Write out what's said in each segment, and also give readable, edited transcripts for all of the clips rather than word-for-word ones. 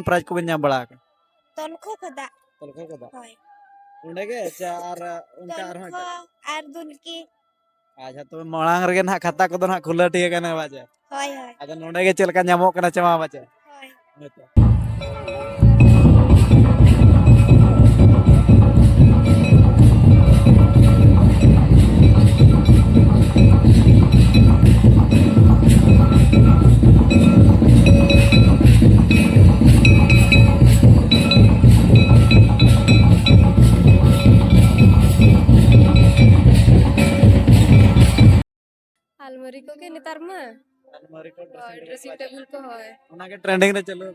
Prize को बन बड़ा तलखो कदा तलखो कदा होय उंडे के चार उनका तलखो आर दुनकी अच्छा तो मांग रे ना खाता को ना खुला ठीक है ना बाजे होय होय अद नोडे के चलका नामो कना चमा बाजे होय अलमारी को के नेतार में अलमारी को ड्रेसिंग टेबल को है उना के ट्रेंडिंग रे चलो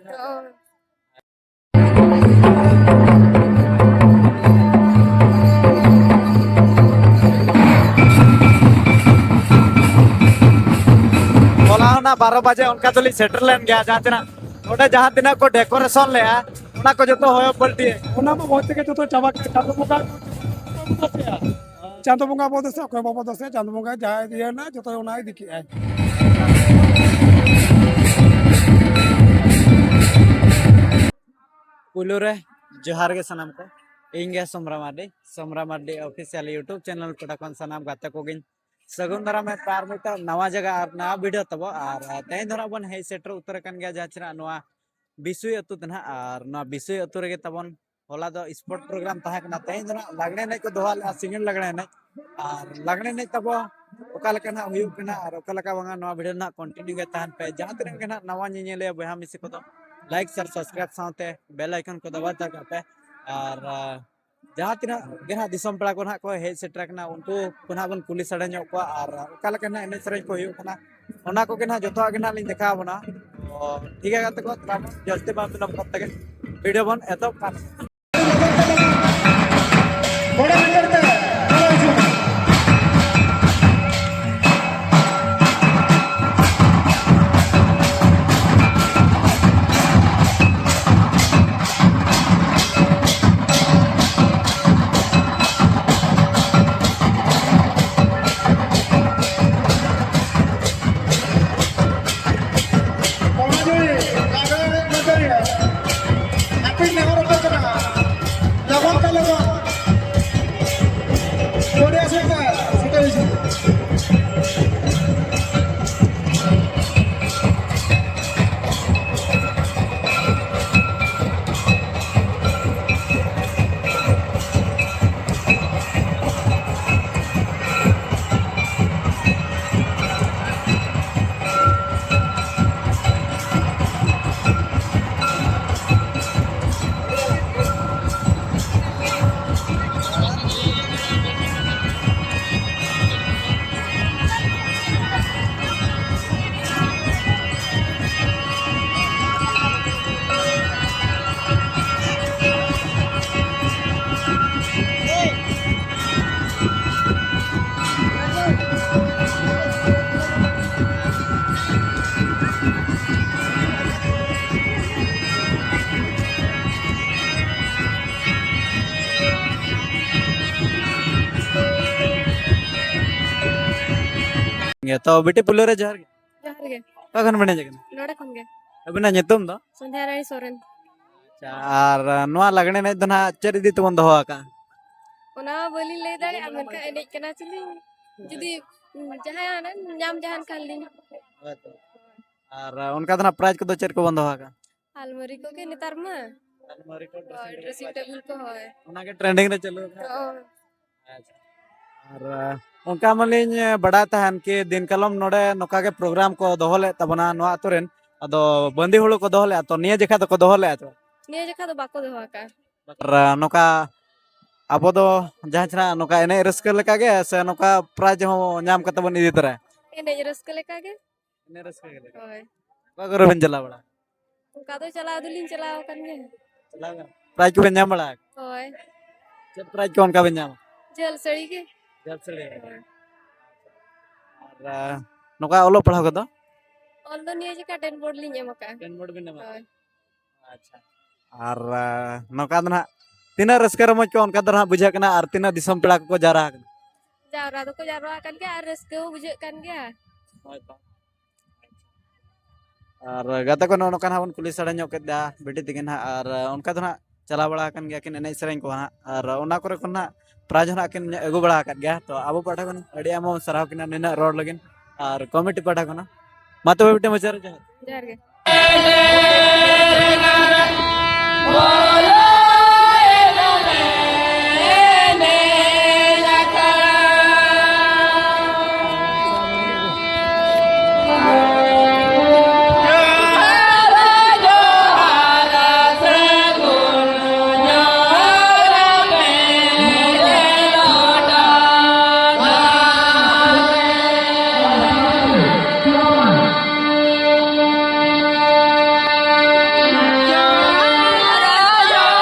बोला ना 12 बजे उनका तो सेटल लेन गया जहां तना ओडे जहां तना को डेकोरेशन ले उना को जतो होय पलटी उना में बहुत के जतो चाबा के चांदो मुका चांदो मुका बहुत से कोई बाबा दसे चांदो मुका जाय दिया ना जतो उना ही दिखी है पुलो रे जोहार के सनम को इंगे समरा मार्डी ऑफिशियल यूट्यूब चैनल कोटा कोन सनम गाते को गिन सगुन दरा में पार में नवा जगह और नवा वीडियो तब और तेज धरा बन हे सेटर उत्तर कन गया जहां नवा बिसुई अतु तना और नवा बिसुई अतु रे तबन होला दो स्पोर्ट प्रोग्राम तहा कना तेज धरा लागने नै को दोहा सिंगल लागने नै और लागने नै तब ओका लका ना हुयु कना और ओका लका बंगा नवा वीडियो ना कंटिन्यू के तहन पे जहां तिन के ना नवा निनेले बहा मिसी को दो लाइक शेयर सब्सक्राइब साथे बेल आइकन को दबा तक पे और जहां तना गेना दिसम पड़ा को ना को हे सेटर कना उनको कोना बन कुली सड़े ᱧᱚᱜ को और ओका लका ना एने सरे को हुयु कना ओना को गेना जतो गेना लिन देखा बना तो ठीक है गाते को तब जल्दी बात न पत्ता के वीडियो बन एतो का बड़ा करते तो बेटे पुलो रे जोहार जहर गे का खन बने जगन नोडे खन गे अबना nyutum दो संध्या रानी सोरेन और नवा लगने नै दना चर इदी तबन दोहा का ओना बोली ले दाड़े अमेरिका एनेज कना चली जुदी जहां नाम जहां खान ली और उनका दना प्राइज को दो चर को बंद दोहा का अलमारी को के नेतार में अलमारी को ड्रेसिंग टेबल को है उना के ट्रेंडिंग रे चलो अच्छा और उनका मलिन बड़ा तहन के दिन कलम नोडे नोका के प्रोग्राम को दोहले तबना नवा तुरन अदो बंदी हुलो को दोहले तो निये जखा तो को दोहले तो निये जखा तो बाको दोहा का और नोका अब दो जहां छना नोका एने रस्क लेका गे से नोका प्राइज हो नाम कत बन इदी तरा एनेज रस्क लेका गे एने रस्क गे होय का करो बन चला बड़ा उनका तो चला दुलिन चलाओ कन गे चला प्राइज को बन नाम बड़ा होय जब प्राइज को उनका बन नाम जल सड़ी के जब से और नोका ओलो पढ़ाओ कदो ऑल दो निये जका 10 बोर्ड लिन एमका 10 बोर्ड बिन नाम होय अच्छा और नोका दना तीना रस्क रमज को उनका दना बुझा कना और तीना दिसम पेड़ा को जारा जावरा दो को जावरा कन के और रस्के बुझे कन गया और गाता को नोकान हाबन कुली सड़ा ᱧᱚᱜ ᱠᱮᱫᱟ बेटी तकिन हा और उनका तो ना चला बड़ा कन गया किन एनई सेरें को हा और ओना करे को ना प्राइज ना किन अगु बड़ा कर गया तो अब पाठा को अड़ी आमो सराव किन निना रोड लगिन और कमिटी पाठा को ना मातो बेटे मचार जहा जोहार गे Jaya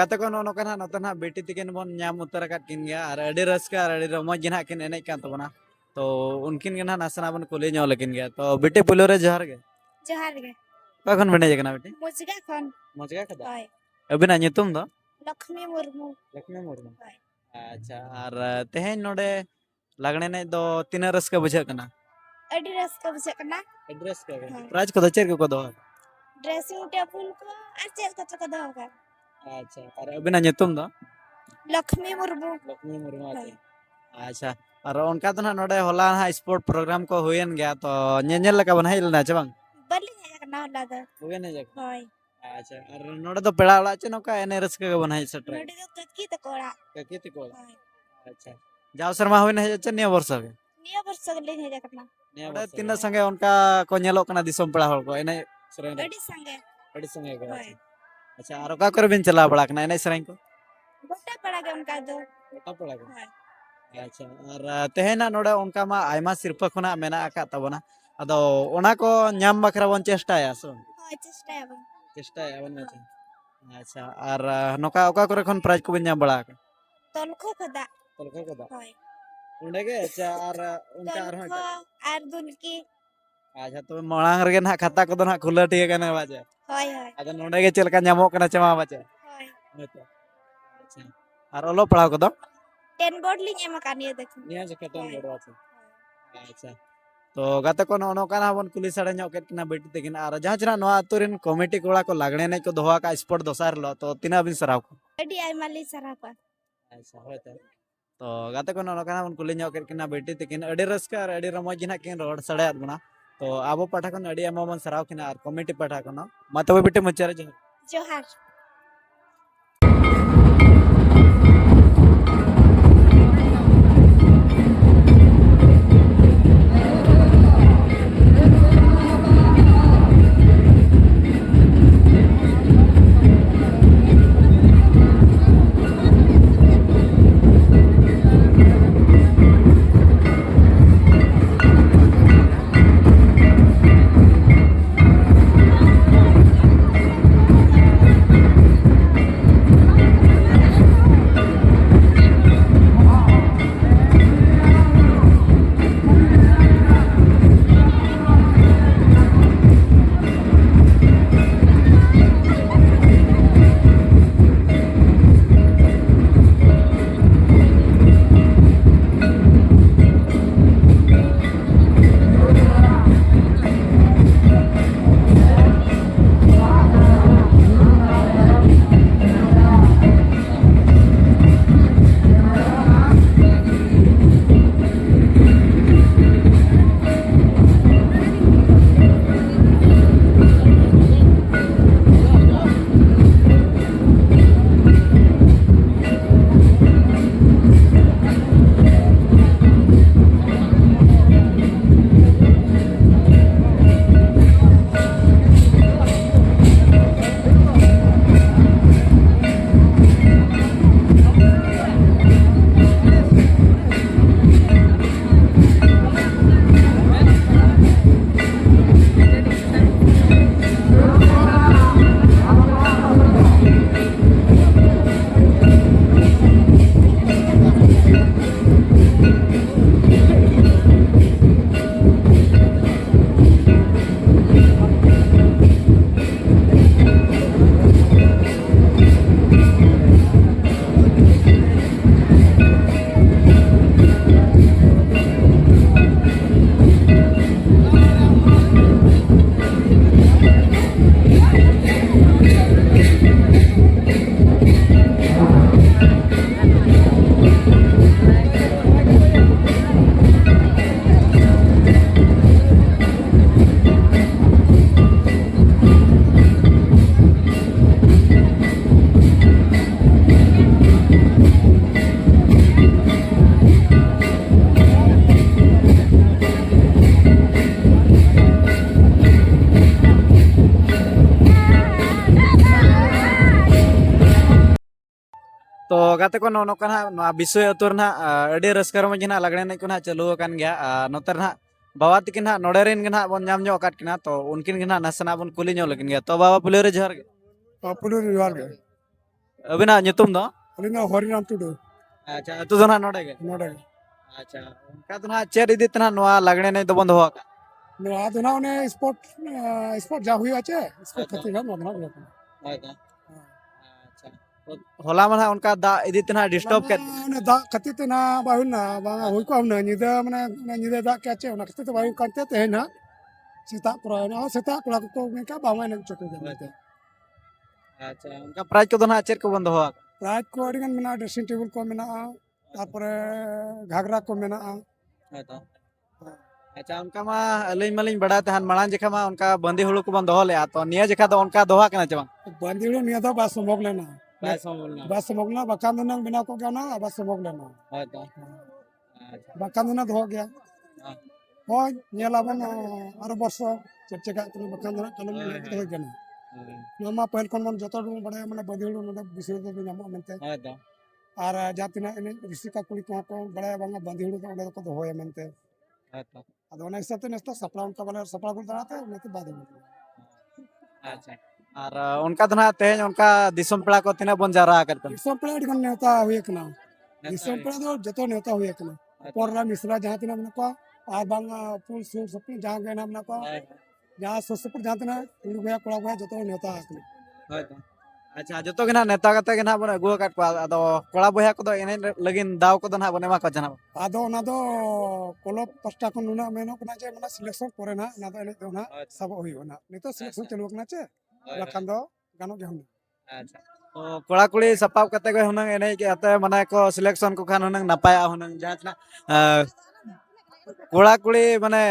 गाते को नो नोका नोते ना बेटी तिकिन बन ᱧᱟᱢ उतर का किन गया और अड़ी रस्का और अड़ी रमज गिना किन एने कान तबना तो उनकिन गिना नासना बन कुली ᱧᱚ लेकिन गया तो बेटी पुलो रे जहर गे जोहार गे कखन बने जगना बेटी मुजगा खन मजगा कदा होय अबिना nyutum दो लक्ष्मी मुर्मू लक्ष्मी मुर्मू होय अच्छा और तेहेन नोडे लागणे ने दो तीन रस्का बुझे कना अडी रस को बुझे कना एड्रेस के हाँ। प्राइज को दचेर को दो ड्रेसिंग टेबल को और चेल को दो होगा अच्छा और अबिना nyutum दो लक्ष्मी मुर्मू लक्ष्मी मुर्मू होय अच्छा और उनका तो ना नोडे होला ना स्पोर्ट प्रोग्राम को हुएन गया तो ñeñel लका बन हेल ना चबंग बलिंग है कना होला दो हुएन जक होय अच्छा और नोडे तो पेड़ा वाला चे नोका एने रस्का के बन सटर नोडी दो कक्की त कोड़ा ककी ति कोला होय अच्छा जाव शर्मा हुएन है चे निया वर्ष के निया वर्ष गलिंग है कना नोडे तीन संगे उनका को ñeलो कना दिसम पेड़ा हol को एने सरेन अडी संगे अड़ी संगे के होय अच्छा और का कर बिन चला बड़ा कना एने सरेन को गोटा पड़ा के उनका दो गोटा पड़ा के होय अच्छा और तेहेना नोडे उनका मा आयमा सिरपा खुना मेना आका तबना अदो ओना को ñam बखरा बन चेष्टाया सो होय चेष्टा है चेष्टाया बन में अच्छा और नोका ओका करे खन प्राइज को बिन ñam बड़ा के तलखो खदा तलखा को दा होय उंडे के अच्छा और उनका और तलखो आर दुनकी अच्छा तो मणांग रे ना खाता को ना खुला ठीक है ना बाजे होय होय अदो नोडे के चलका ñamो कना चमा बाजे होय अच्छा और ओलो पढ़ाव को दो टेन बोर्ड लिंग एम कानिया देख निया जे कटन होय। बड़वा छे अच्छा तो गाते को नो काना बन कुली साडे ᱧᱚᱜ केट किना बेटी तकिन और जहां चना नो आतुरिन कमिटी कोड़ा को लागणे नै को दोहा का स्पोर्ट दोसार लो तो तिना बिन सराव को अडी आयमा ली सरापा अच्छा होता तो गाते को नो काना बन कुली ᱧᱚᱜ केट किना बेटी तकिन अडी रस्का और अडी रमज गिना किन रोड सड़े बना तो आबो पाठा को अडी एमो बन सराव किना और कमिटी पाठा को नो मा तबे बेटी मचारे जो जोहार तो गाते को नो काना नो विषय अतुर ना अडी रस्कर में ना लगने नै को ना चालू कान गया नोतर ना बाबा तकिन ना नोडेरिन गना बन नाम ᱧᱚᱜ काट किना तो उनकिन गना नसना बन कुली ᱧᱚᱜ लगिन गया तो बाबा पुलियो रे जहर गे पुलिस विभाग के अबिना nyutum do अलिंग हरिनाम Tudu acha atu do na node ge नोडे acha unka do na cher idi tna noa lagne nei do bond ho ka नोआ दोना उन्हें स्पोर्ट जा हुई आचे स्पोर्ट खती है नोडना बोलते acha होला मन उनका दा idi tna disturb ke उन्हें दा खती ते ना बाहुल ना बांगा हुई को हमने निदा मने निदा दा क्या चे उन्हें खती ते बाहुल करते ते ना सीता पुरा ना सीता पुरा को में का बामा ने चोके जाते acha unka price ko do na cher ko bond ho ka रात को अड़गन मेना ड्रेसिंग टेबल को मेना तारपरे घाघरा को मेना acha acha unka ma alai malin bada tahan malang jekha ma unka bandi hulu ko bond ho le to niya jekha do unka doha kana chang बंदिलो निया तो बास समोग लेना ba somulna बास समोग ना बकान दुना बिना को क्या ना बास समोग लेना acha बकान दुना धो गया हो निया लाबन आरो वर्ष चेका तुम बकान दुना कलम धो गया नामा पहल कोन मन जतो बड़े माने बंदिलो ना बिसर दो नामा मनते acha और जातिना इन ऋषिका कुड़ी को बड़े बांगा बंदिलो तो ओडे को होय मनते acha अदो ना हिसाब नेस्ता सपड़ा उनका वाला सपड़ा को दराते उनके बाद acha और उनका तो ना तेज उनका दिसम पड़ा को तिना बन जा रहा करते दिसम पेड़ अड़गन नेता हुए कना दिसम पेड़ दो जतो नेता हुए कना पोरला मिश्रा जहाँ तिना मन को और बांगा पुल सुर सब जहाँ गए ना मन को जहाँ सोसपुर जहाँ तिना उड़ गया कोड़ा गया जतो नेता आकना अच्छा जो तो ना नेता कते के ना बने गु काट पा अदो कोड़ा बया को दो एने लगिन दाव को दो ना बने मा को जना आदो ना दो कोलो पस्टा को नुना मेनो कना जे मना सिलेक्शन करे ना ना दो एने दो ना सब होई ना नितो सिलेक्शन चलु कना चे लखन दो गानो के हम अच्छा तो कोड़ा कुड़ी सपाव कते को हुनंग एने के अते मने को सिलेक्शन को खान हुनंग नपाया हुनंग जहां कोड़ा कुड़ी माने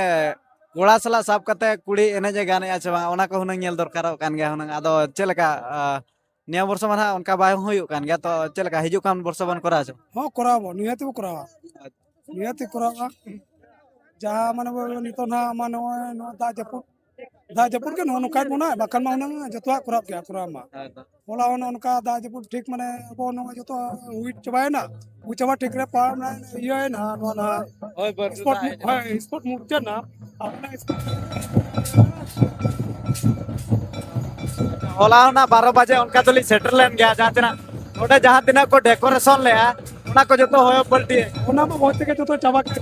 कोड़ा सला साब कते कुड़ी एने जे गाने आछे बा ओना को हुनंग नेल दरकार कान गया हुनंग आदो चेलका निया वर्ष माना उनका बाय हुयु कान गया तो चेलका हिजु कान वर्ष बन करा छो हां कराबो नियति को करावा नियति करावा जहाँ माने नितो ना माने नो दा जपुर के नो काट मोना बकन मा ना जतवा कराब के करामा होला उनका दा जपुर ठीक माने बो नो जतो हुई चबाय ना उ चबा ठीक रे पा ना ये है ना नो ना ओय बर स्पोर्ट मुक्त ना अपना होला ना 12 बजे उनका तो सेटल लेन गया जहां तना ओडे जहां तना को डेकोरेशन ले ओना को जतो होय पलटी ओना में बहुत के जतो चबा के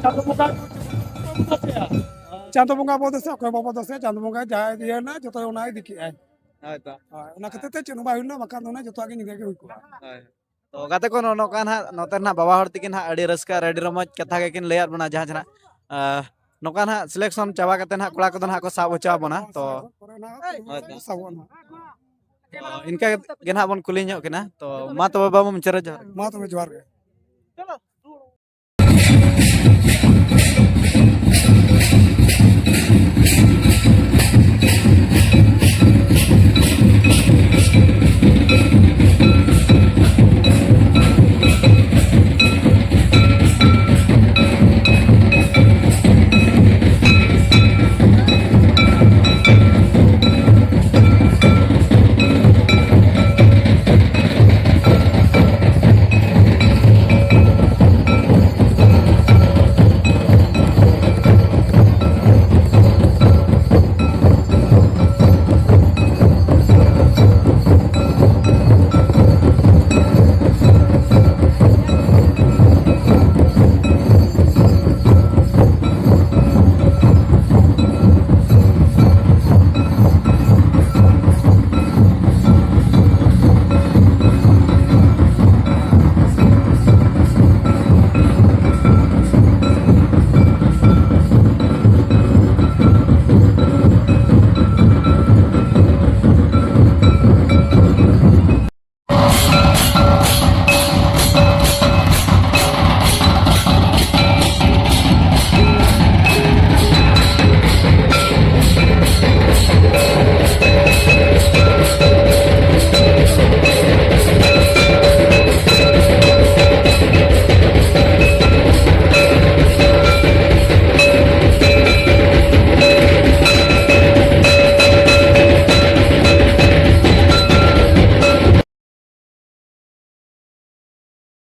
चांदो बंगा बोद से कोई बाबा दसे चांदो बंगा जाय दिए ना जतो ओना दिखि आय हयतो ओना कते ते चनु बाहुल ना बका ना जतो आगे निगे के हुई को तो गाते को नो कान हा नोते ना बाबा हर तिकिन हा अडी रस्का रेडी रमज कथा के किन लेयार बना जहां जना नोकान हा सिलेक्शन चाबा कते ना कोड़ा को दन हा को साब होचा बना तो इनका गेना बन कुली ᱧᱚᱜ किना तो मा तो बाबा मुचरे मा तो जोहार